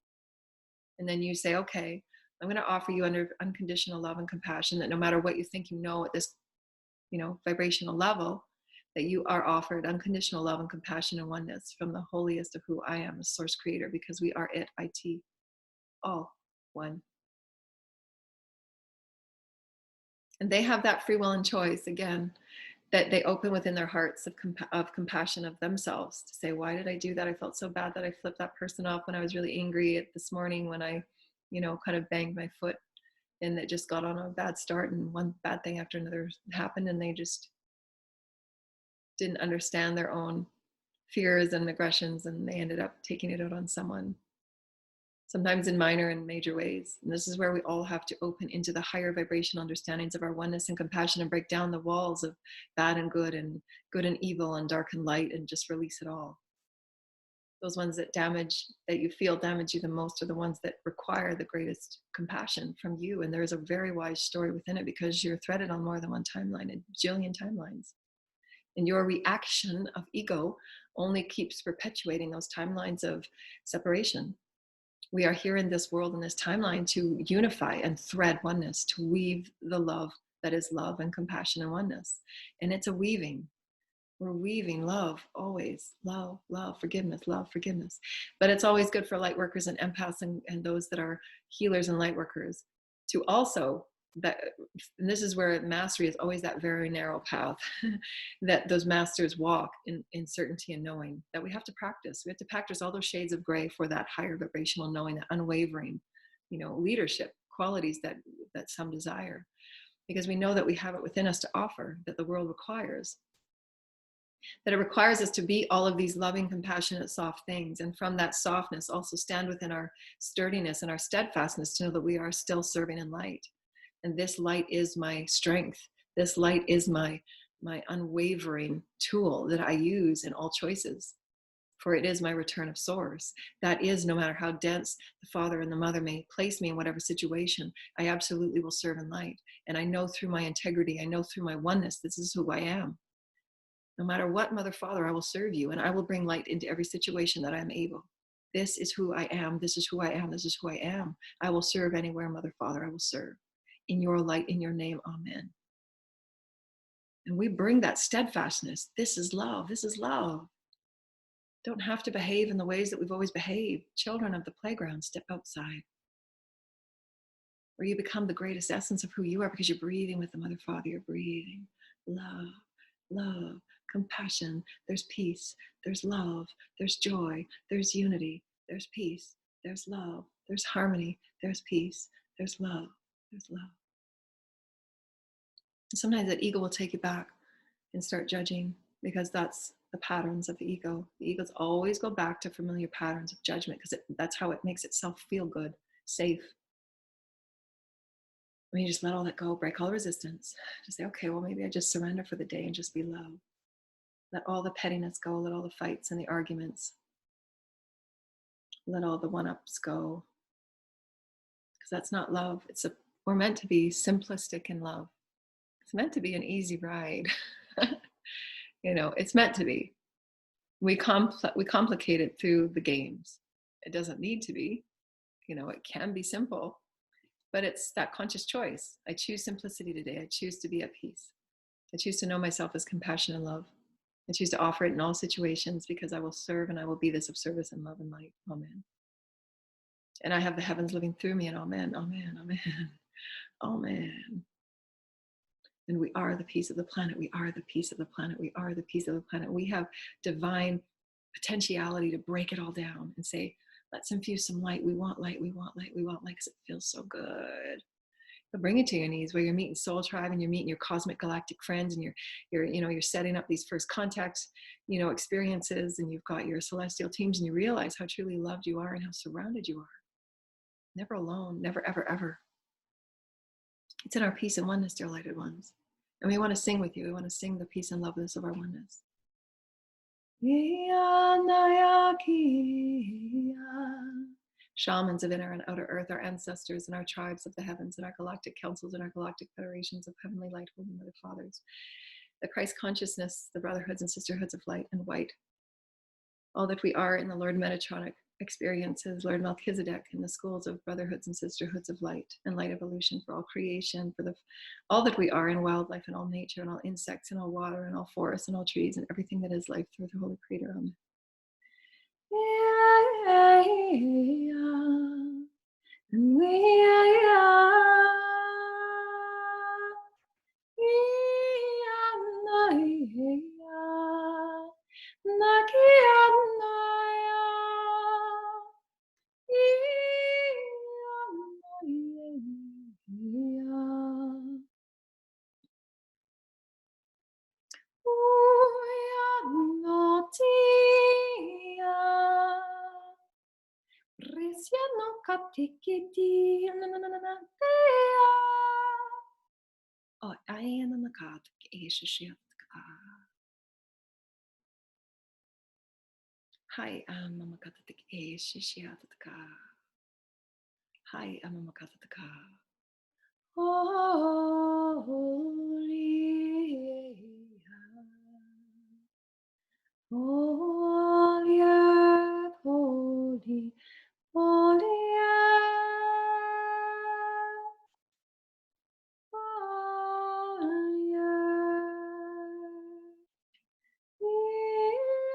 And then you say, okay, I'm going to offer you under unconditional love and compassion, that no matter what you think, you know, at this, vibrational level, that you are offered unconditional love and compassion and oneness from the holiest of who I am, the source creator, because we are it, all one. And they have that free will and choice, again, that they open within their hearts of compassion of themselves to say, why did I do that? I felt so bad that I flipped that person off when I was really angry this morning when I, kind of banged my foot, and it just got on a bad start, and one bad thing after another happened, and they just didn't understand their own fears and aggressions, and they ended up taking it out on someone, sometimes in minor and major ways. And this is where we all have to open into the higher vibrational understandings of our oneness and compassion, and break down the walls of bad and good and evil and dark and light, and just release it all. Those ones that you feel damage you the most are the ones that require the greatest compassion from you. And there's a very wise story within it, because you're threaded on more than one timeline, a jillion timelines. And your reaction of ego only keeps perpetuating those timelines of separation. We are here in this world, in this timeline, to unify and thread oneness, to weave the love that is love and compassion and oneness. And it's a weaving. We're weaving love, always. Love, forgiveness, love, forgiveness. But it's always good for light workers and empaths and those that are healers and light workers to also that, and this is where mastery is always that very narrow path that those masters walk in certainty and knowing that we have to practice. We have to practice all those shades of gray for that higher vibrational knowing, that unwavering, leadership qualities that some desire, because we know that we have it within us to offer, that the world requires. That it requires us to be all of these loving, compassionate, soft things. And from that softness, also stand within our sturdiness and our steadfastness to know that we are still serving in light. And this light is my strength. This light is my unwavering tool that I use in all choices. For it is my return of source. That is, no matter how dense the father and the mother may place me in whatever situation, I absolutely will serve in light. And I know through my integrity, I know through my oneness, this is who I am. No matter what, mother, father, I will serve you, and I will bring light into every situation that I'm able. This is who I am. This is who I am. This is who I am. I will serve anywhere, mother, father, I will serve. In your light, in your name, amen. And we bring that steadfastness. This is love. This is love. Don't have to behave in the ways that we've always behaved. Children of the playground, step outside. Where you become the greatest essence of who you are, because you're breathing with the mother, father, you're breathing. Love, love, compassion, there's peace, there's love, there's joy, there's unity, there's peace, there's love, there's harmony, there's peace, there's love, there's love. And sometimes that ego will take you back and start judging, because that's the patterns of the ego. The egos always go back to familiar patterns of judgment, because that's how it makes itself feel good, safe. When you just let all that go, break all resistance, just say, okay, well, maybe I just surrender for the day and just be love. Let all the pettiness go, let all the fights and the arguments, let all the one-ups go. Because that's not love. We're meant to be simplistic in love. It's meant to be an easy ride. It's meant to be. We complicate it through the games. It doesn't need to be. It can be simple, but it's that conscious choice. I choose simplicity today. I choose to be at peace. I choose to know myself as compassion and love. I choose to offer it in all situations, because I will serve and I will be this of service and love and light. Amen. And I have the heavens living through me, and amen, amen, amen, amen. And we are the peace of the planet. We are the peace of the planet. We are the peace of the planet. We have divine potentiality to break it all down and say, let's infuse some light. We want light. We want light. We want light, because it feels so good. But bring it to your knees, where you're meeting soul tribe and you're meeting your cosmic galactic friends, and you're setting up these first contact, experiences, and you've got your celestial teams, and you realize how truly loved you are and how surrounded you are. Never alone, never, ever, ever. It's in our peace and oneness, dear lighted ones. And we want to sing with you. We want to sing the peace and loveness of our oneness. Shamans of inner and outer earth, our ancestors and our tribes of the heavens, and our galactic councils and our galactic federations of heavenly light, holy mother fathers, the Christ consciousness, the brotherhoods and sisterhoods of light and white, all that we are in the Lord Metatronic experiences, Lord Melchizedek, in the schools of brotherhoods and sisterhoods of light and light evolution, for all creation, for all that we are in wildlife and all nature and all insects and all water and all forests and all trees and everything that is life, through the Holy Creator. Amen. And we oh, I am in the God. Hi, Mamakatatik A Shishiataka. Hi, Mamakataka. Holy earth, holy, holy earth, holy earth, we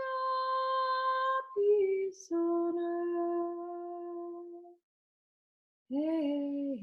are peace on earth. Hey,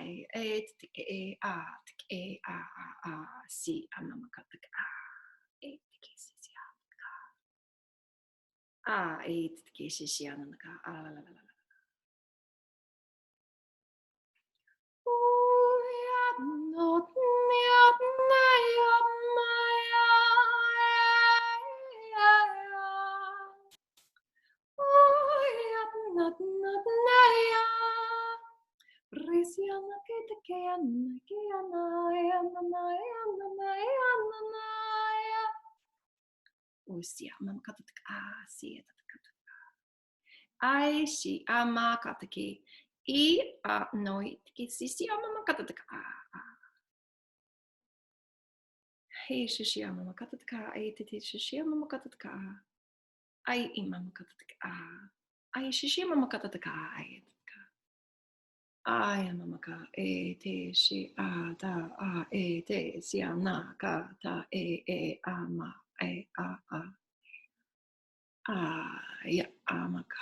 I A A A A A C Mama Kataka A A A A I see ama kataki. E no si ama kataka. Hey shishi ama kataka. I titi shishi ama kataka. I imam kataka. I shishi ama kataka. I am amaka e te shi da e te si na ka ta e ama e ya amaka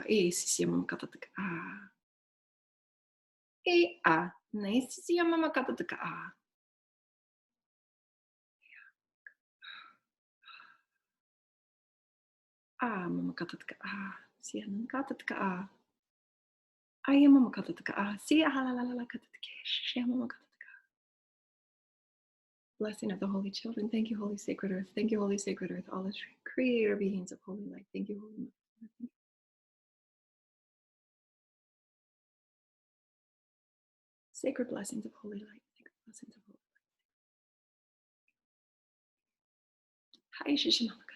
e si si ama kataka e nei si si ama kataka mama kataka si ama kataka I am mama kataka si la kataka shi mama kataka. Blessing of the Holy Children. Thank you, Holy Sacred Earth. Thank you, Holy Sacred Earth. All the creator beings of Holy Light. Thank you, Holy Mother. Sacred blessings of Holy Light. Sacred blessings of Holy Light. Hi, Shishimamaka.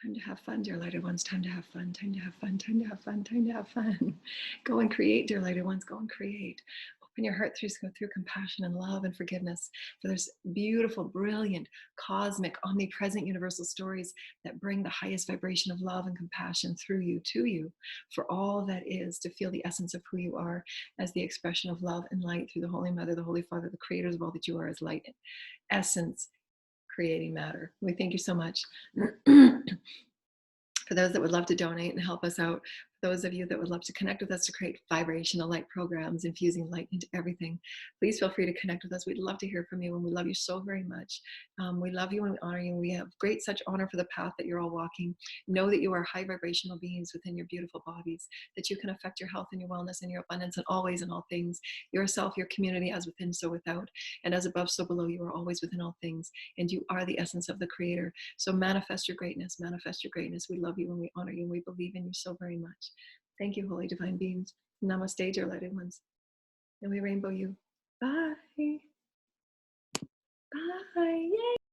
Time to have fun, dear lighted ones. Time to have fun. Time to have fun. Time to have fun. Time to have fun. Go and create, dear lighted ones. Go and create. Open your heart through compassion and love and forgiveness. For there's beautiful, brilliant, cosmic, omnipresent, universal stories that bring the highest vibration of love and compassion through you, to you, for all that is to feel the essence of who you are as the expression of love and light through the Holy Mother, the Holy Father, the creators of all that you are as light, essence, creating matter. We thank you so much. For those that would love to donate and help us out, those of you that would love to connect with us to create vibrational light programs, infusing light into everything, please feel free to connect with us. We'd love to hear from you, and we love you so very much. We love you and we honor you. We have great such honor for the path that you're all walking. Know that you are high vibrational beings within your beautiful bodies, that you can affect your health and your wellness and your abundance and always in all things. Yourself, your community, as within, so without. And as above, so below, you are always within all things. And you are the essence of the Creator. So manifest your greatness, manifest your greatness. We love you and we honor you and we believe in you so very much. Thank you, holy divine beings. Namaste, dear lighted ones. And we rainbow you. Bye. Bye. Yay.